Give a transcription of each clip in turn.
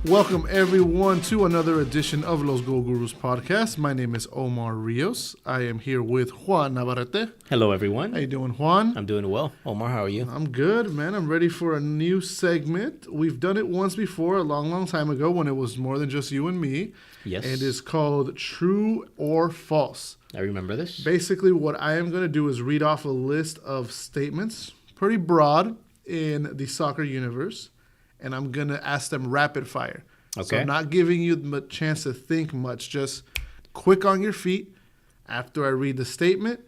Welcome everyone to another edition of Los Go Gurus podcast. My name is Omar Rios. I am here with Juan Navarrete. Hello, everyone. How you doing, Juan? I'm doing well. Omar, how are you? I'm good, man. I'm ready for a new segment. We've done it once before, a long time ago, when it was more than just you and me. Yes. It is called True or False. I remember this. Basically, what I am going to do is read off a list of statements, pretty broad in the soccer universe, and I'm going to ask them rapid fire. Okay. So I'm not giving you a chance to think much. Just quick on your feet. After I read the statement,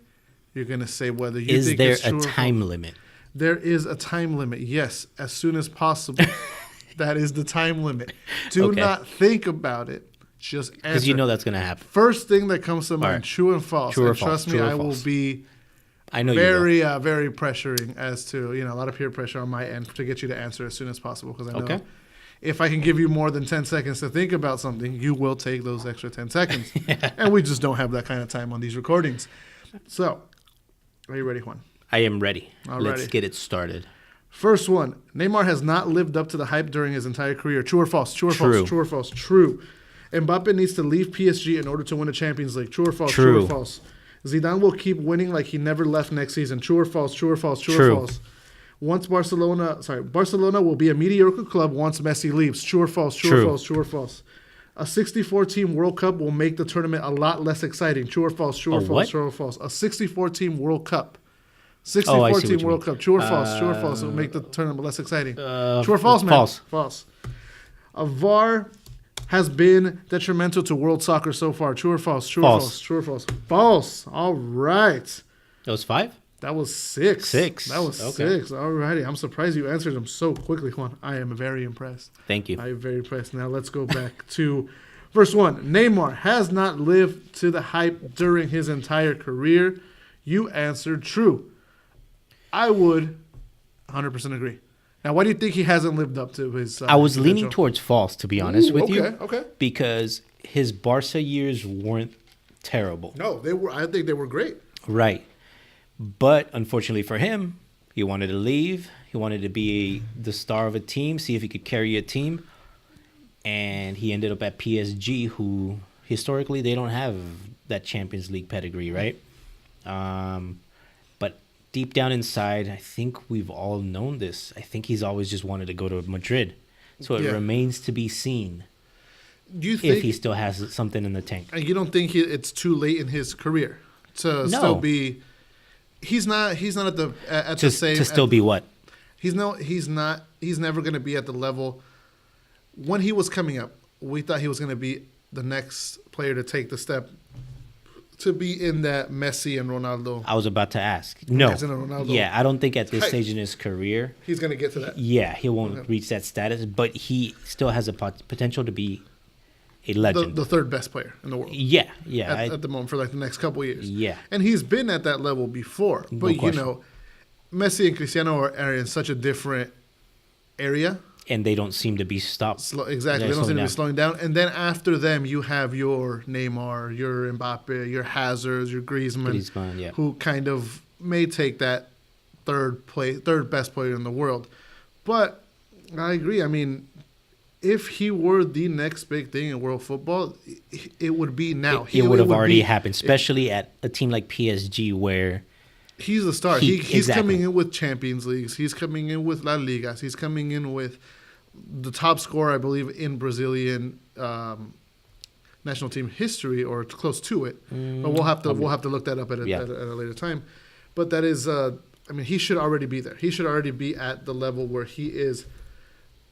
you're going to say whether you think it's true or false. Is there a time limit? There is a time limit, yes, as soon as possible. That is the time limit. Do not think about it. Just answer. Because you know that's going to happen. First thing that comes to mind, right. true and false. True or and false, trust me, true or I will false. be I know very, you will. very pressuring as to, a lot of peer pressure on my end to get you to answer as soon as possible. Because I know if I can give you more than 10 seconds to think about something, you will take those extra 10 seconds. And we just don't have that kind of time on these recordings. So, are you ready, Juan? I am ready. Alrighty. Let's get it started. First one, Neymar has not lived up to the hype during his entire career. True or false? True or True. false? True or false? True. Mbappe needs to leave PSG in order to win a Champions League. True or false? True. True or false? Zidane will keep winning like he never left next season. True or false? True or false? True, True. or false? Barcelona will be a mediocre club once Messi leaves. True or false? True, True. or false? True or false? A 64-team World Cup will make the tournament a lot less exciting. True or false? True or A false? what? True or false? A 64-team World Cup. I see what 64-team you World mean. Cup. True or false? True or false? It will make the tournament less exciting. Uh, True or false, man? false. False. A VAR has been detrimental to world soccer so far. True or false? True or False. false? True or false? False. All right. That was 5? That was 6. Six. That was Okay. 6. All righty. I'm surprised you answered them so quickly, Juan. I am very impressed. Thank you. I am very impressed. Now let's go back to verse 1. Neymar has not lived to the hype during his entire career. You answered true. I would 100% agree. Now, why do you think he hasn't lived up to his I was leaning potential? towards false, to be honest with you. Okay. Because his Barca years weren't terrible. No, they were. I think they were great. Right. But unfortunately for him, he wanted to leave. He wanted to be the star of a team, see if he could carry a team. And he ended up at PSG, who historically they don't have that Champions League pedigree, right? But deep down inside, I think we've all known this. I think he's always just wanted to go to Madrid. So it Yeah. remains to be seen Do you if think? he still has something in the tank. And you don't think it's too late in his career to No. still be? He's not at the same. To still be what? He's not. He's never going to be at the level. When he was coming up, we thought he was going to be the next player to take the step to be in that Messi and Ronaldo. I was about to ask. No. Messi and Ronaldo. Yeah, I don't think at this Hey. stage in his career, He's going to get to that. yeah, he won't reach that status, but he still has a potential to be a legend. The third best player in the world yeah. at the moment for like the next couple of years. Yeah. And he's been at that level before. But question. Messi and Cristiano are in such a different area. And they don't seem to be stopped. Exactly. They don't seem to be slowing down. And then after them, you have your Neymar, your Mbappe, your Hazards, your Griezmann, Yeah. who kind of may take that third best player in the world. But I agree. I mean, if he were the next big thing in world football, it would be now. It would have already happened, especially at a team like PSG where he's the star. He's Exactly. coming in with Champions Leagues. He's coming in with La Ligas. He's coming in with the top scorer, I believe, in Brazilian national team history, or close to it. But we'll have to look that up at a later time. But that is, he should already be there. He should already be at the level where he is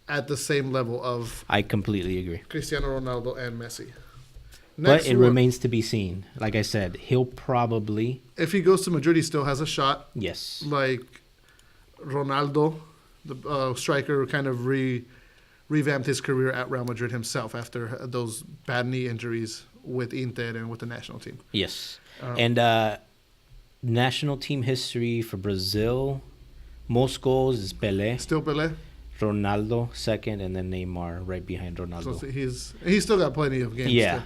at the same level of I completely agree. Cristiano Ronaldo and Messi. But it remains to be seen. Like I said, he'll probably, if he goes to Madrid, he still has a shot. yes. Like Ronaldo, the striker, kind of revamped his career at Real Madrid himself after those bad knee injuries with Inter and with the national team. Yes. And national team history for Brazil, most goals is Pelé, Still Pelé. Ronaldo second, and then Neymar right behind Ronaldo. So he's still got plenty of games. Yeah. to-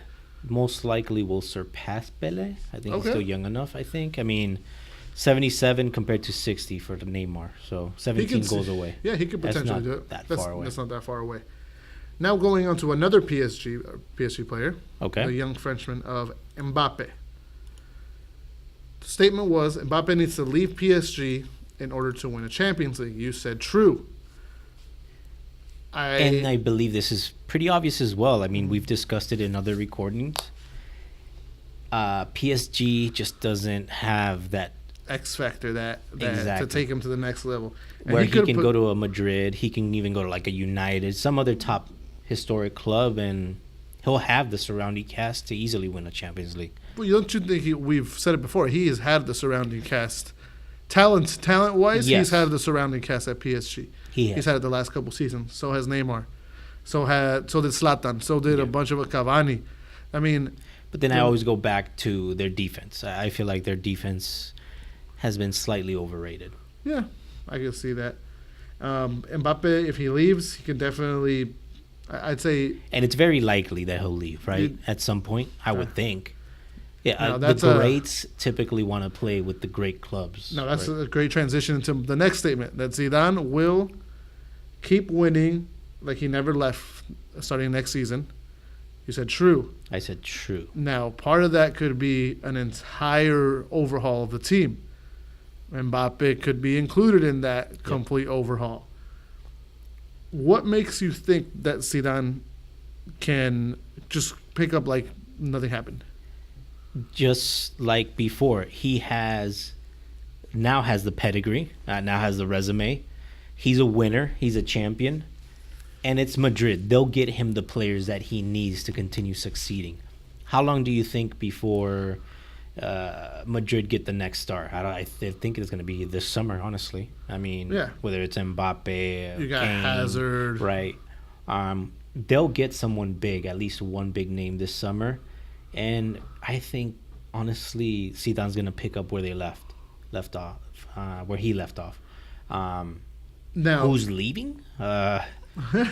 Most likely will surpass Pelé. I think he's Okay. still young enough, I think. I mean, 77 compared to 60 for the Neymar. So 17 goals away. Yeah, he could That's potentially not do it. that That's far away. That's not that far away. Now going on to another PSG player, Okay. the young Frenchman of Mbappe. The statement was Mbappe needs to leave PSG in order to win a Champions League. You said true. And I believe this is pretty obvious as well. I mean, we've discussed it in other recordings. PSG just doesn't have that X factor that to Exactly. take him to the next level. And where he could've can put- go to a Madrid. He can even go to like a United, some other top historic club, and he'll have the surrounding cast to easily win a Champions League. Well, don't you think we've said it before? He has had the surrounding cast, talent wise. Yes. He's had the surrounding cast at PSG. He has. He's had it the last couple seasons. So has Neymar. So did Zlatan. So did a bunch of Cavani. I mean, But then I always go back to their defense. I feel like their defense has been slightly overrated. yeah, I can see that. Mbappe, if he leaves, he can definitely. I'd say And it's very likely that he'll leave, right? You- At some point, I would think. Yeah, No, the that's a- greats typically want to play with the great clubs. no. That's right? a great transition into the next statement that Zidane will keep winning like he never left starting next season. You said true. I said true. Now, part of that could be an entire overhaul of the team. Mbappe could be included in that complete overhaul. What makes you think that Zidane can just pick up like nothing happened? Just like before, he now has the pedigree, now has the resume. He's a winner. He's a champion. And it's Madrid. They'll get him the players that he needs to continue succeeding. How long do you think before Madrid get the next star? I think it's going to be this summer, honestly. I mean, Yeah. whether it's Mbappe, You got Kane, Hazard. right? They'll get someone big, at least one big name this summer. And I think, honestly, Zidane's going to pick up where they left off, where he left off. Now, Who's leaving? I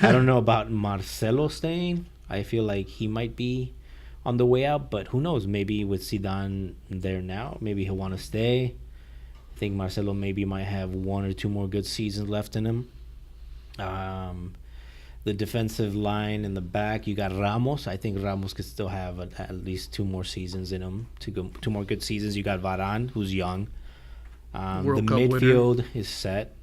don't know about Marcelo staying. I feel like he might be on the way out, but who knows? Maybe with Zidane there now, maybe he'll want to stay. I think Marcelo maybe might have one or two more good seasons left in him. The defensive line in the back, you got Ramos. I think Ramos could still have at least two more seasons in him. Two more good seasons. You got Varane, who's young. The World Cup midfield is set.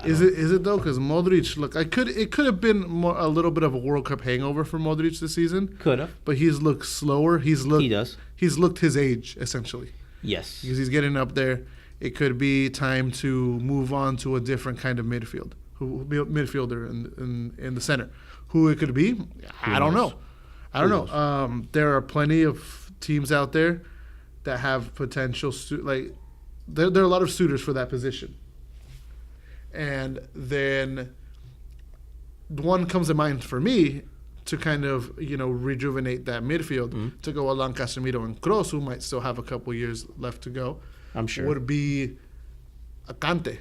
is it though? Because Modric, look, it could have been a little bit of a World Cup hangover for Modric this season, Could have. but he's looked slower. He does. He's looked his age essentially Yes. because he's getting up there. It could be time to move on to a different kind of midfielder in the center. Who it could be, I don't knows? know. I don't Who know. There are plenty of teams out there that have potential. There are a lot of suitors for that position. And then one comes to mind for me to kind of, rejuvenate that midfield to go along Casemiro and Kroos, who might still have a couple years left to go. I'm sure. Would be a Kante.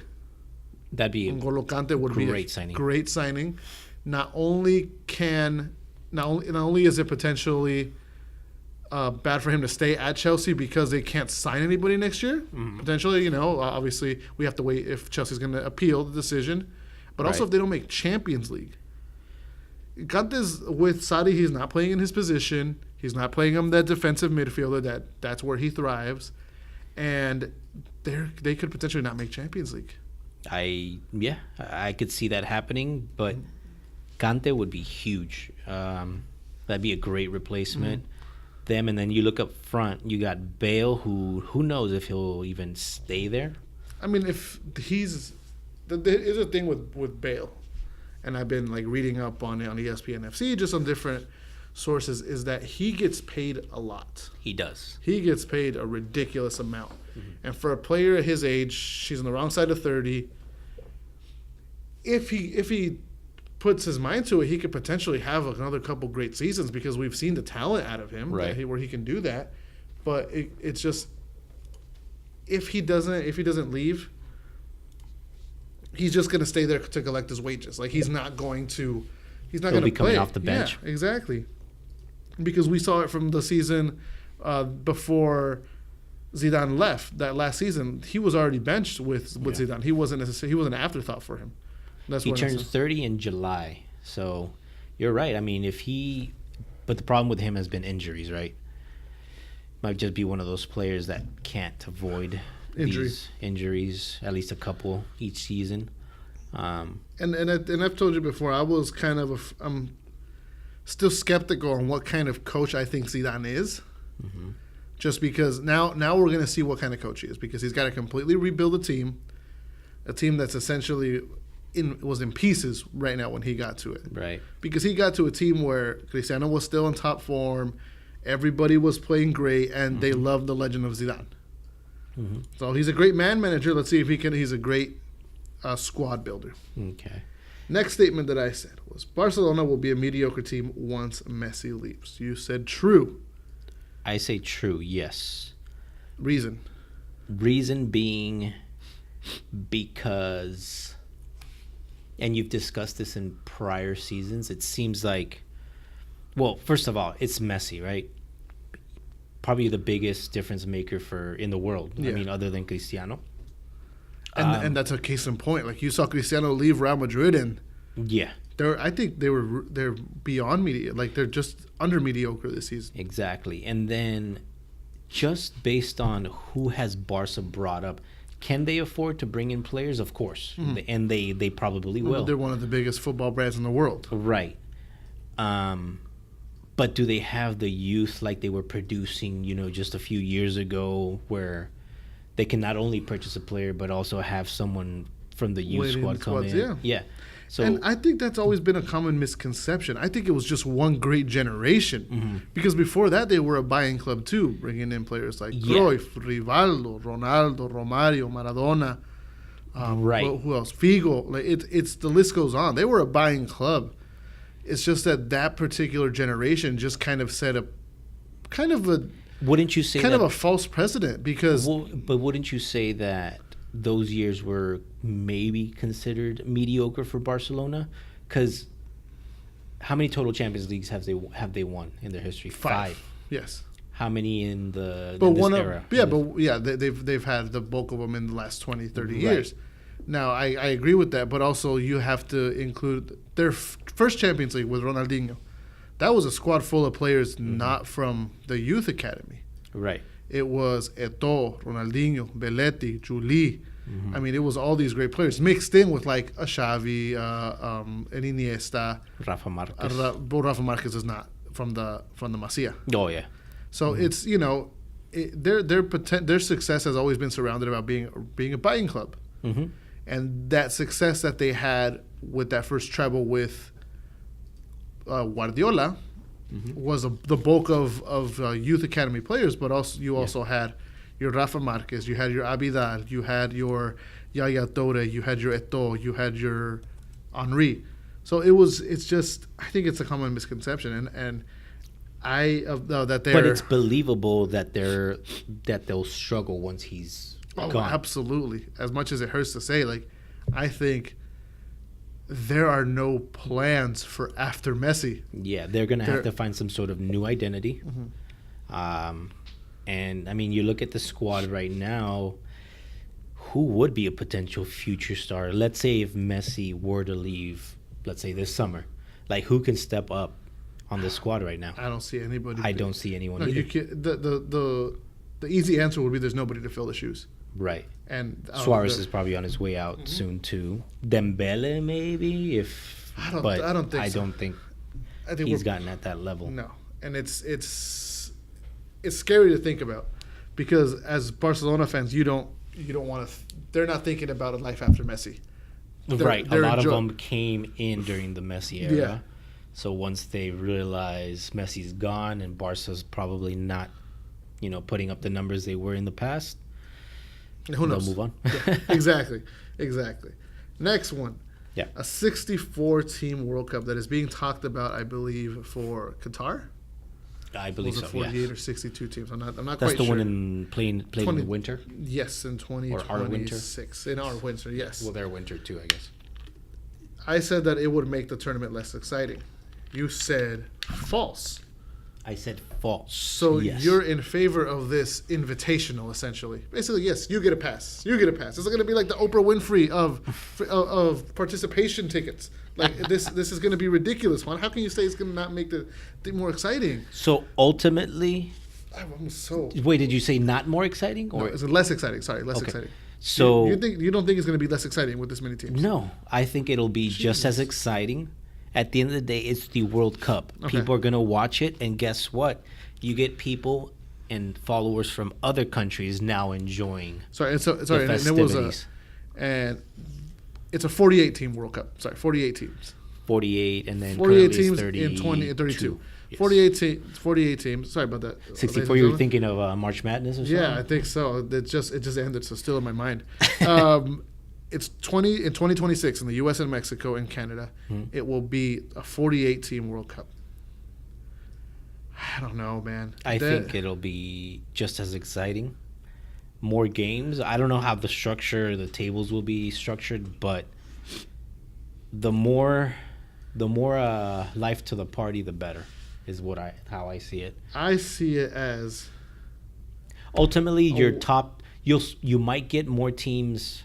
That'd be N'Golo Kante would be a great signing. great signing. Not only is it potentially bad for him to stay at Chelsea because they can't sign anybody next year. Potentially, obviously we have to wait if Chelsea's going to appeal the decision. But also Right. if they don't make Champions League. Kante's with Sarri, he's not playing in his position. He's not playing him that defensive midfielder. That's where he thrives. And they could potentially not make Champions League. I could see that happening, but Kante would be huge. That'd be a great replacement. Them, and then you look up front, you got Bale, who knows if he'll even stay there. I mean, if he's there is a thing with Bale, and I've been reading up on it on ESPN FC, just on different sources, is that he gets paid a lot. He does. He gets paid a ridiculous amount, and for a player at his age, she's on the wrong side of 30. If he puts his mind to it, he could potentially have another couple great seasons because we've seen the talent out of him, Right. where he can do that. But it's just if he doesn't leave, he's just going to stay there to collect his wages. He's not going to He'll be coming play off the bench. Yeah, exactly. Because we saw it from the season before Zidane left. That last season, he was already benched with Yeah. Zidane. He wasn't an afterthought for him. That's He what turns 30 in July, so You're right. I mean, but the problem with him has been injuries, right? Might just be one of those players that can't avoid these injuries, at least a couple each season. And I've told you before, I was kind of I'm still skeptical on what kind of coach I think Zidane is. Mm-hmm. Just because now we're going to see what kind of coach he is, because he's got to completely rebuild a team that's essentially was in pieces right now when he got to it. Right. Because he got to a team where Cristiano was still in top form, everybody was playing great, and they loved the legend of Zidane. Mm-hmm. So he's a great man manager. Let's see if he's a great squad builder. Okay. Next statement that I said was Barcelona will be a mediocre team once Messi leaves. You said true. I say true, yes. Reason being because, and you've discussed this in prior seasons, it seems like, well, first of all, it's Messi, right? Probably the biggest difference maker in the world. Yeah. I mean, other than Cristiano. And that's a case in point. Like, you saw Cristiano leave Real Madrid, and yeah, I think they're beyond like they're just under mediocre this season. exactly. And then just based on who has Barca brought up, can they afford to bring in players? Of course. Mm-hmm. And they probably will. They're one of the biggest football brands in the world. Right. But do they have the youth like they were producing, just a few years ago, where they can not only purchase a player but also have someone from the youth Waiting squad come squads, in? yeah. So, and I think that's always been a common misconception. I think it was just one great generation. Because before that, they were a buying club too, bringing in players like Cruyff, Rivaldo, Ronaldo, Romario, Maradona. right. Who else? Figo. Like it's the list goes on. They were a buying club. It's just that particular generation just kind of set a Wouldn't you say kind that, of a false precedent, because but wouldn't you say that those years were maybe considered mediocre for Barcelona? Because how many total Champions Leagues have they won in their history? 5. Yes. How many in this era? They've had the bulk of them in the last 20, 30 years. Now, I agree with that, but also you have to include their first Champions League with Ronaldinho. That was a squad full of players not from the youth academy. Right. It was Eto'o, Ronaldinho, Belletti, Juli. I mean, it was all these great players mixed in with like a Xavi, an Iniesta. Rafa Marquez. Rafa Marquez is not from the Masia. Oh, yeah. So it's their success has always been surrounded about being a buying club, and that success that they had with that first treble with Guardiola was the bulk of youth academy players. But also you also had your Rafa Marquez, you had your Abidal, you had your Yaya Toure, you had your Eto'o, you had your Henry. So it's just, I think it's a common misconception, and that they're. But it's believable that they'll struggle once he's gone. Absolutely. As much as it hurts to say, like, I think there are no plans for after Messi. Yeah, they're gonna have to find some sort of new identity. And I mean, you look at the squad right now. Who would be a potential future star? Let's say if Messi were to leave, let's say this summer, like who can step up on the squad right now? I don't see anybody. I don't see anyone. No, either. the easy answer would be there's nobody to fill the shoes. Right. And Suarez is probably on his way out soon too. Dembele maybe I don't think he's gotten at that level. No, and it's scary to think about, because as Barcelona fans, you don't want to. They're not thinking about a life after Messi. Right. A lot of them came in during the Messi era. Yeah. So once they realize Messi's gone and Barca's probably not, putting up the numbers they were in the past, who knows? They'll move on. Yeah, exactly. Next one. Yeah. A 64-team World Cup that is being talked about, I believe, for Qatar. I believe so. 48 or 62 teams. I'm not That's quite sure. That's the one in playing in the winter. Yes, in 2026. In our winter, yes. Well, their winter too, I guess. I said that it would make the tournament less exciting. You said false. I said false. So yes. you're in favor of this invitational, essentially. Basically, yes, you get a pass. You get a pass. It's going to be like the Oprah Winfrey of participation tickets. Like this is going to be ridiculous, Juan. How can you say it's going to not make the thing more exciting? So ultimately, I'm so. wait, did you say not more exciting No, or it's less exciting. Sorry, less Okay. exciting. So you don't think it's going to be less exciting with this many teams? no, I think it'll be just as exciting. At the end of the day, it's the World Cup. Okay. People are going to watch it, and guess what? You get people and followers from other countries now enjoying Sorry, and the and it was festivities. and it's a 48 team World Cup. Sorry, 48 teams. 48 and then 48 currently teams it's in 20 and 32. Yes. 48 teams. Sorry about that. 64. ladies and You were gentlemen. thinking of March Madness or something? Yeah, I think so. It just ended, so still in my mind. It's 2026 in the U.S. and Mexico and Canada. It will be a 48 team World Cup. I don't know, man. I think it'll be just as exciting. More games. I don't know how the tables will be structured, but the more life to the party, the better, is how I see it. I see it as Ultimately, your Oh. top, you might get more teams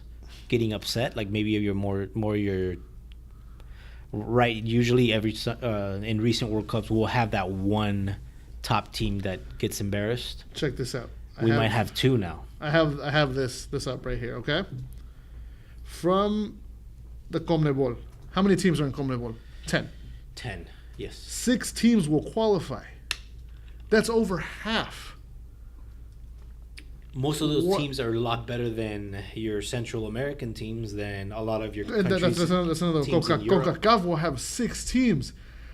getting upset. Like maybe you're more your right. Usually, in recent World Cups, we'll have that one top team that gets embarrassed. check this out. We might have two now. I have this up right here. Okay, from the CONMEBOL. How many teams are in CONMEBOL? 10. 10. Yes. 6 teams will qualify. That's over half. Most of those What- teams are a lot better than your Central American teams, than a lot of your And countries. that's another. teams in Europe. CONCACAF will have 6 teams.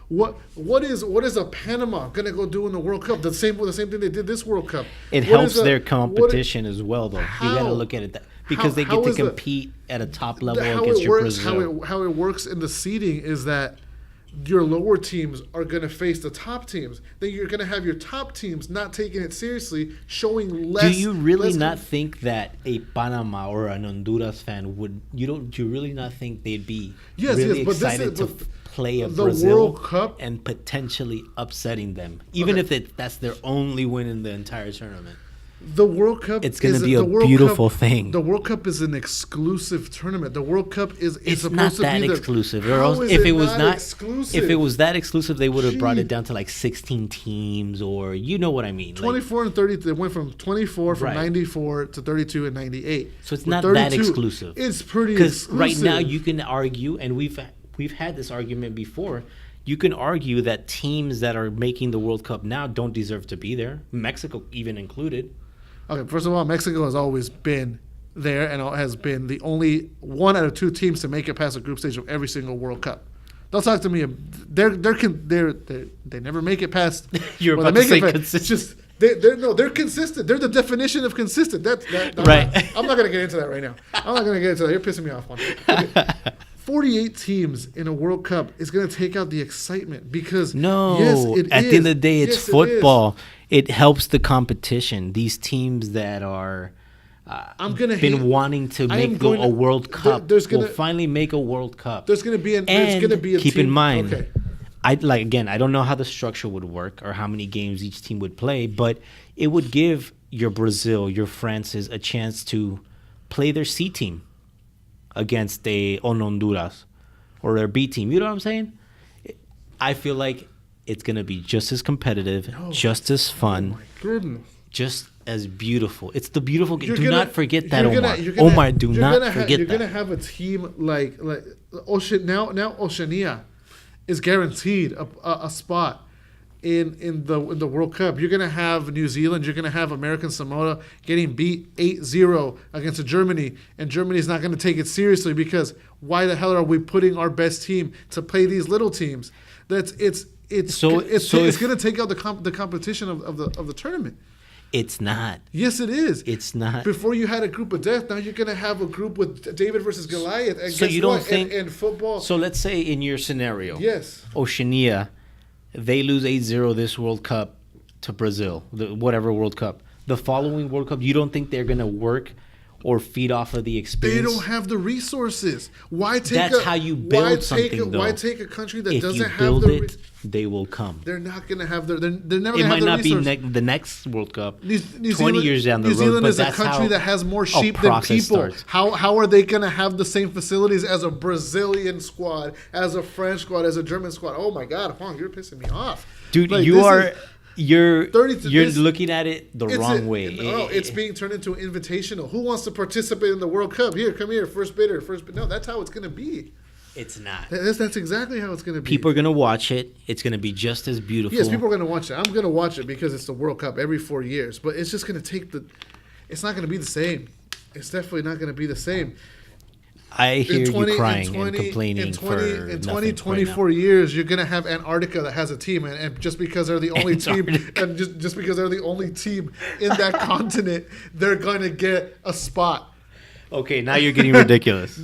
What is a Panama gonna go do in the World Cup? The same thing they did this World Cup. It What helps is their what- competition as well, though. You got to How? look at it because they How get to is the- compete at a top level how against it your works, Brazil. how it works in the seeding is that your lower teams are going to face the top teams. Then you're going to have your top teams not taking it seriously, showing less. Do you really less not think that a Panama or an Honduras fan would? Do you really not think they'd be Yes, really yes, but this excited is- to but play a the Brazil World Cup- and potentially upsetting them, even Okay. if that's their only win in the entire tournament? The World Cup. It's gonna is be a the World beautiful Cup- thing. The World Cup is an exclusive tournament. The World Cup is It's supposed not to that be the, exclusive. Or How else, is if it was not, exclusive? if it was that exclusive, they would have brought Gee. it down to like 16 teams, or you know what I mean. Like, 24 and 30, they went from 24 from Right. 94 to 32 and 98. So it's With not that exclusive. It's pretty Because exclusive. right now you can argue, and we've had this argument before. You can argue that teams that are making the World Cup now don't deserve to be there. Mexico even included. Okay, first of all, Mexico has always been there and has been the only one out of 2 teams to make it past the group stage of every single World Cup. Don't talk to me. They never make it past. You're well, about they to say make it consistent. It's just they're consistent. They're the definition of consistent. I'm Right. I'm not gonna get into that right now. I'm not gonna get into that. You're pissing me off, one. Okay. 48 teams in a World Cup is going to take out the excitement because No, yes, it at is. the end of the day, it's Yes, it is. football. It helps the competition. These teams that are I'm gonna been hate- wanting to I am make going a to- World Cup there's will gonna- finally make a World Cup. There's going to be And keep in team- mind, Okay. I don't know how the structure would work or how many games each team would play, but it would give your Brazil, your France's a chance to play their C team against a Honduras or their B team. You know what I'm saying? I feel like it's going to be just as competitive, just as fun, Goodness. just as beautiful. It's the beautiful game. You're Do gonna- not forget that, you're Omar. gonna- you're gonna- Omar, do you're not gonna ha- forget You're that. going to have a team like now Oceania is guaranteed a spot in the World Cup. You're going to have New Zealand, you're going to have American Samoa getting beat 8-0 against Germany, and Germany's not going to take it seriously because why the hell are we putting our best team to play these little teams? It's So it's if- going to take out the competition of the tournament. It's not. Yes, it is. It's not. Before you had a group of death, now you're going to have a group with David versus Goliath. And So guess you don't what? think- in football? So let's say in your scenario, Yes. Oceania, they lose 8-0 this World Cup to Brazil, whatever World Cup. The following World Cup, you don't think they're going to work or feed off of the They experience. don't have the resources. Why take? That's how you build something, though. Why take a country that If doesn't you have build the? it, they will come. They're not gonna have their. They're never It gonna might have not the be resources. the next World Cup, New 20 Zealand- years down the New road, Zealand but is a that's country how that has more a sheep than process people. starts. How are they going to have the same facilities as a Brazilian squad, as a French squad, as a German squad? Oh my God, Huang, you're pissing me off, Dude, Like, you this are is- you're 30 you're this- looking at it the wrong way. No, it's being turned into an invitational. Who wants to participate in the World Cup? Here, come here, first bidder, No, that's how it's going to be. It's not. That's exactly how it's going to be. People are gonna watch it. It's gonna be just as beautiful. Yes, people are going to watch it. I'm going to watch it because it's the World Cup every 4 years. But it's just going to take the. It's not going to be the same. It's definitely not going to be the same. I hear you crying and 20 complaining in for 20, nothing in 20, right 24 years, you're gonna have Antarctica that has a team, and just because they're the only team, Antarctica. and just because they're the only team in that continent, they're gonna get a spot. now. Okay, now you're getting ridiculous.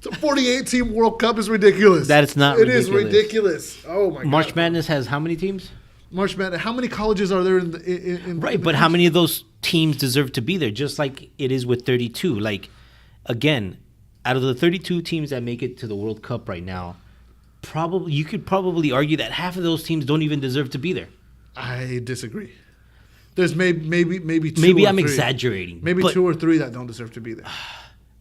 The 48 team World Cup is ridiculous. That's not It is ridiculous. ridiculous. Oh my March God. Madness has how many teams? March Madness. How many colleges are there in the in Right, but how many of those teams deserve to be there? Just like it is with 32. Like, again, out of the 32 teams that make it to the World Cup right now, you could probably argue that half of those teams don't even deserve to be there. I disagree. There's maybe two. Maybe or I'm three. exaggerating. Maybe but 2 or 3 that don't deserve to be there.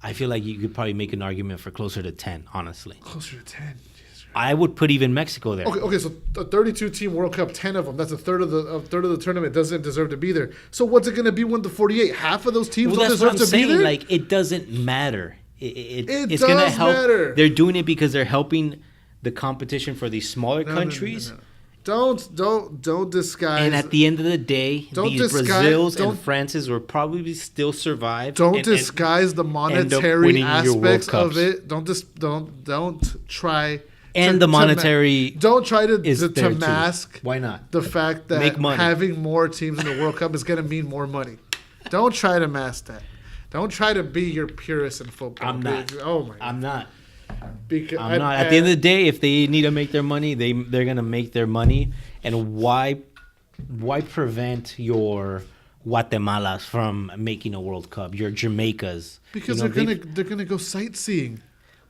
I feel like you could probably make an argument for closer to 10, honestly. Closer to 10. Jesus. I would put even Mexico there. Okay, so a 32 team World Cup, 10 of them, that's a third of the tournament doesn't deserve to be there. So what's it going to be when the 48? Half of those teams Well, don't that's what deserve I'm to be saying. there? Like, it doesn't matter. It It's going to does help. matter. They're doing it because they're helping the competition for these smaller No, countries. no. Don't disguise. And at the end of the day, Don't these disguise- Brazils don't- and Frances will probably still survive. don't and- disguise the end up monetary winning your World aspects Cups. of it. Don't try. And the monetary Don't try to is to there too. mask Why not? the fact that Make money. having more teams in the World Cup is going to mean more money. Don't try to mask that. Don't try to be your purist in football. I'm not. Oh my God. I'm not. Because I'm not. At the end of the day, if they need to make their money, they're gonna make their money. And why prevent your Guatemalas from making a World Cup? Your Jamaicas, because You know, they're gonna go sightseeing.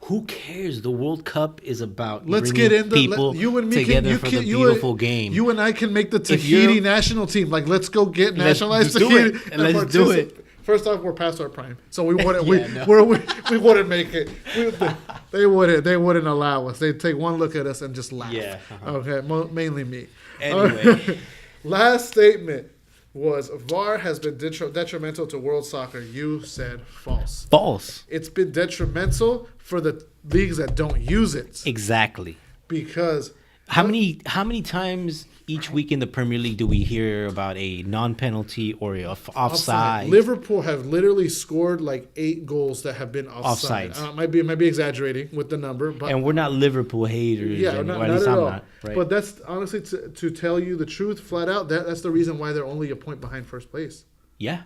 Who cares? The World Cup is about Let's bringing get in people you and me together can, for the you beautiful and, game. You and I can make the If you're- Tahiti national team. Like, let's go get Let's nationalized do Tahiti. it. And let's do it. First off, we're past our prime, so we wouldn't. Yeah, we wouldn't make it. They wouldn't. They wouldn't allow us. They'd take one look at us and just laugh. Yeah, Okay. Mainly me. Anyway. Last statement was VAR has been detrimental to world soccer. You said false. False. It's been detrimental for the leagues that don't use it Exactly. because How many times each week in the Premier League do we hear about a non-penalty or a offside? Liverpool have literally scored like 8 goals that have been offside. Offsides. Might be exaggerating with the number, but And we're not Liverpool haters. yeah, and, not, or at not least at I'm all. not. Right? But that's honestly to tell you the truth, flat out. That's the reason why they're only a point behind first place. yeah,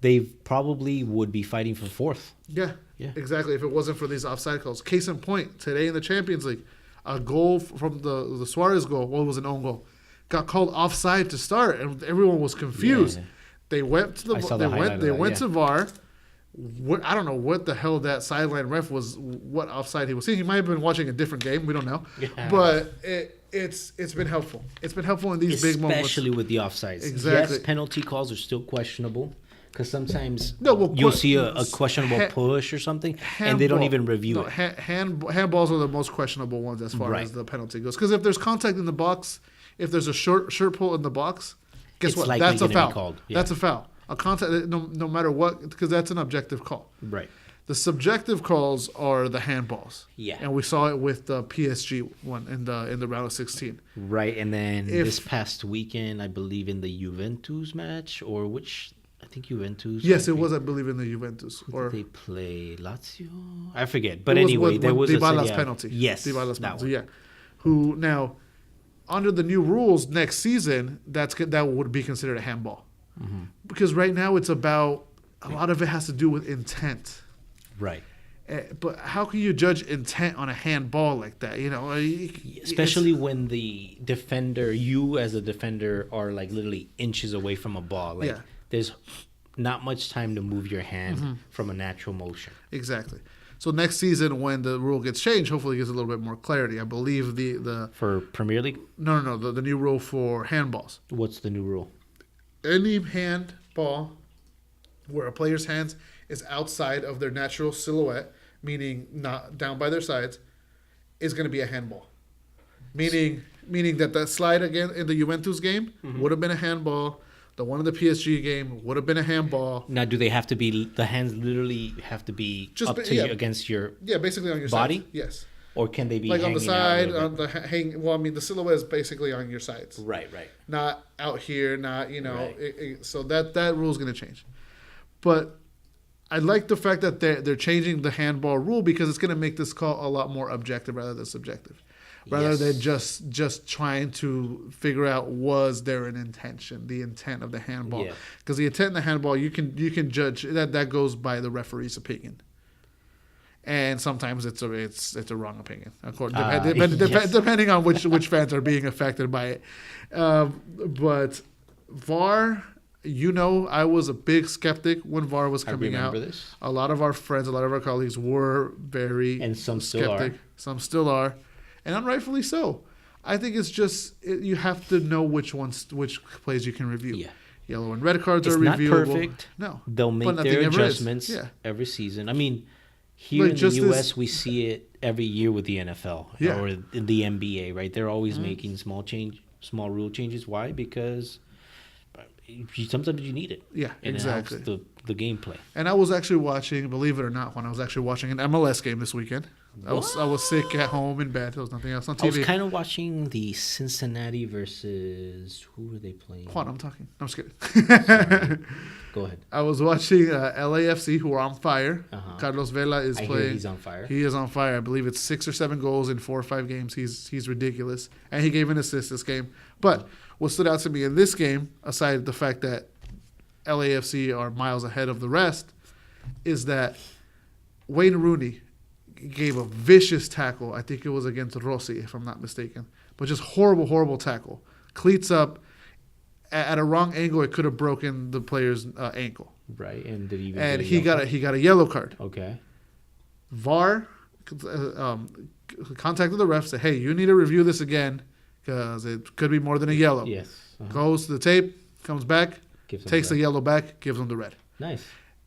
they probably would be fighting for fourth. Yeah, Yeah. exactly. If it wasn't for these offside calls, case in point, today in the Champions League, a goal from the Suarez goal, what was an own goal, got called offside to start, and everyone was confused. Yeah. They went to I saw they the highlight went of they that, went yeah. to VAR. I don't know what the hell that sideline ref was. What offside he was seeing? He might have been watching a different game. We don't know. Yeah. But it's been helpful. It's been helpful in these big moments. Especially with the offsides. Exactly. Yes, penalty calls are still questionable because sometimes No, well, you'll see a questionable ha- push or something, and they don't Handball. even review No, it. handballs are the most questionable ones as far Right. as the penalty goes. Because if there's contact in the box, if there's a shirt pull in the box, guess It's what? likely That's a gonna be foul. called, yeah. That's a foul. A contact, no matter what, because that's an objective call. Right. The subjective calls are the handballs. Yeah. And we saw it with the PSG one in the round of 16. Right, and then If- this past weekend, I believe in the Juventus match, or which I think Juventus. Yes, might it be. was, I believe, in the Juventus. Who Or did they play Lazio? I forget, but it was anyway, when there was Dybala's a penalty. Yes, Dybala's that penalty. one. Yeah. Who now, under the new rules next season, that would be considered a handball, Mm-hmm. because right now it's about a lot of it has to do with intent. Right. But how can you judge intent on a handball like that? You know, Especially when the defender, you as a defender, are like literally inches away from a ball. Like Yeah. there's not much time to move your hand Mm-hmm. from a natural motion. Exactly. So next season, when the rule gets changed, hopefully it gives a little bit more clarity. I believe the For Premier League, the new rule for handballs. what's the new rule? Any handball where a player's hands is outside of their natural silhouette, meaning not down by their sides, is going to be a handball. Meaning that the slide again in the Juventus game would have been a handball. The one in the PSG game would have been a handball. Now, do they have to be, the hands literally have to be Just up be- to yeah. you against your, Yeah, basically on your Body? sides. Yes. or can they be Like on the hanging out a side, little on the hang. Well, I mean, the silhouette is basically on your sides, bit? Right, right. not out here. Not Right. so that rule is going to change. But I like the fact that they're changing the handball rule because it's going to make this call a lot more objective rather than subjective, rather Yes. than just trying to figure out was there an intention, the intent of the handball. Yeah. Because the intent in the handball, you can judge that goes by the referee's opinion. And sometimes it's a wrong opinion, Yes. depending on which fans are being affected by it. But VAR, I was a big skeptic when VAR was I coming out. remember this. A lot of our friends, a lot of our colleagues were very And some still are. Some still are, and unrightfully so. I think it's just you have to know which plays you can review. Yeah. Yellow and red cards It's are not reviewable. perfect. No, They'll But make nothing their ever is. adjustments Yeah. every season. I mean, here Like in the just U.S., this- we see it every year with the NFL Yeah. Mm-hmm. or in the NBA, right? They're always making small rule changes. Why? Because sometimes you need it. Yeah, And exactly. it helps the gameplay. And I was actually watching, believe it or not, I was actually watching an MLS game this weekend. I was sick at home in bed. There was nothing else on I was TV. kind of watching the Cincinnati versus who were they playing? Juan, I'm talking. I'm just kidding. Sorry. Go ahead. I was watching LAFC, who are on fire. Uh-huh. Carlos Vela is I hear playing. he's on fire. He is on fire. I believe it's 6 or 7 goals in 4 or 5 games. He's ridiculous, and he gave an assist this game. But what stood out to me in this game, aside the fact that LAFC are miles ahead of the rest, is that Wayne Rooney gave a vicious tackle. I think it was against Rossi, if I'm not mistaken. But just horrible tackle. Cleats up. At a wrong angle, it could have broken the player's ankle. Right, and did he even And get a he yellow got a yellow card. card? Okay. VAR contacted the ref, said, hey, you need to review this again because it could be more than a yellow. Yes. Uh-huh. Goes to the tape, comes back, Gives him takes the the yellow back, gives him the red. Nice.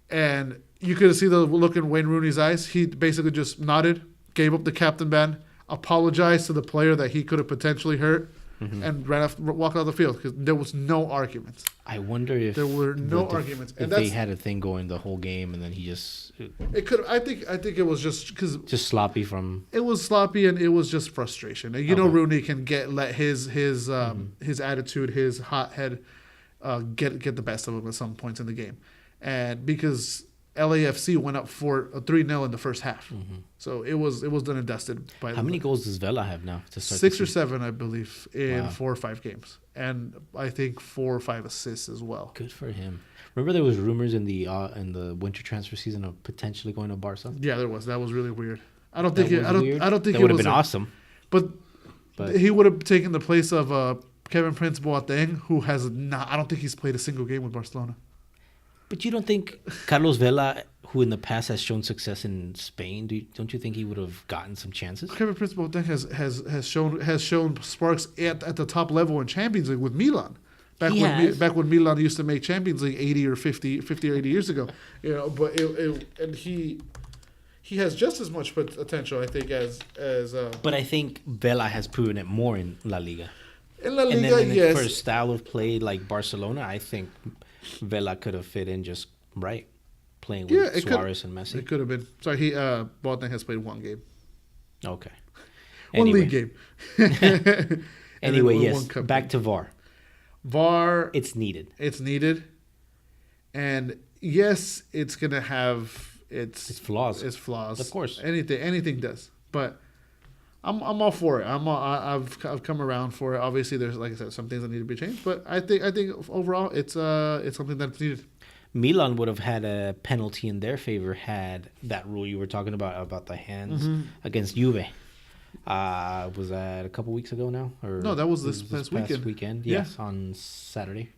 And you could see the look in Wayne Rooney's eyes. He basically just nodded, gave up the captain band, apologized to the player that he could have potentially hurt, and walked out the field because there was no arguments. I wonder if There were no arguments. If And they that's, had a thing going the whole game, and then he just it could. I think it was just because sloppy from. it was sloppy and it was just frustration. And Okay. Rooney can let his attitude, his hot head, get the best of him at some points in the game, and because LAFC went up 3-0 in the first half, so it was done and dusted. By How many goals does Vela have now to start? 6 the or season? 7, I believe, in Wow. 4 or 5 games, and I think 4 or 5 assists as well. Good for him. Remember there was rumors in the winter transfer season of potentially going to Barca. Yeah, there was. That was really weird. I don't That think. was weird? I don't think that it would have was been awesome. But, But he would have taken the place of Kevin Prince Boateng, who has not. I don't think he's played a single game with Barcelona. But you don't think Carlos Vela, who in the past has shown success in Spain, don't you think he would have gotten some chances? Kevin Prince Boateng has shown sparks at the top level in Champions League with Milan. Back He when has. back when Milan used to make Champions League 80 or 50 or 80 years ago, But and he has just as much potential, I think, as But I think Vela has proven it more in La Liga. in La And Liga. then Yes, for a style of play like Barcelona, I think Vela could have fit in just right, playing with Yeah, it could- Suarez and Messi. it could have been. Sorry, Boateng has played 1 game, Okay. one Anyway. league game. And then Anyway, one yes. cup Back game. to VAR. VAR. It's needed. It's needed, and yes, it's gonna have It's flaws. It's flaws, Of course. Anything does, but I'm all for it. I've come around for it. Obviously, there's, like I said, some things that need to be changed, but I think overall it's something that's needed. Milan would have had a penalty in their favor had that rule you were talking about the hands against Juve. Was that a couple weeks ago now? Or No, that was this past weekend. weekend. Yeah. Yes, on Saturday.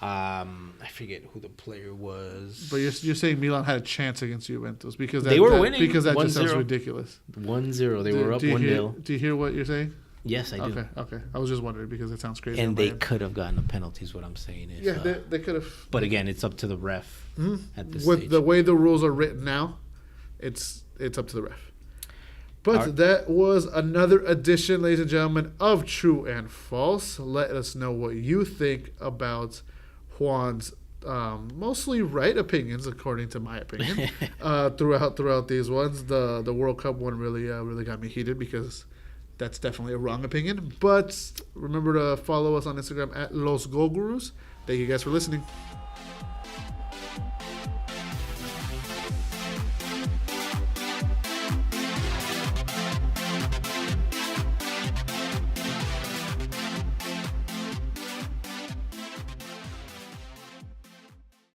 I forget who the player was. But you're saying Milan had a chance against Juventus because They were winning because that just sounds 1-0. ridiculous. 1-0. They were up Do you 1-0. Do you hear what you're saying? Yes, I do. Okay. I was just wondering because it sounds crazy. And on my they end. could have gotten a penalty, is what I'm saying. If, Yeah, they could have. but again, it's up to the ref at this With stage. the way the rules are written now, it's up to the ref. But Alright. that was another edition, ladies and gentlemen, of True and False. Let us know what you think about Juan's mostly right opinions, according to my opinion, throughout these ones. The World Cup one really got me heated because that's definitely a wrong opinion. But remember to follow us on Instagram at Los Go Gurus. Thank you guys for listening.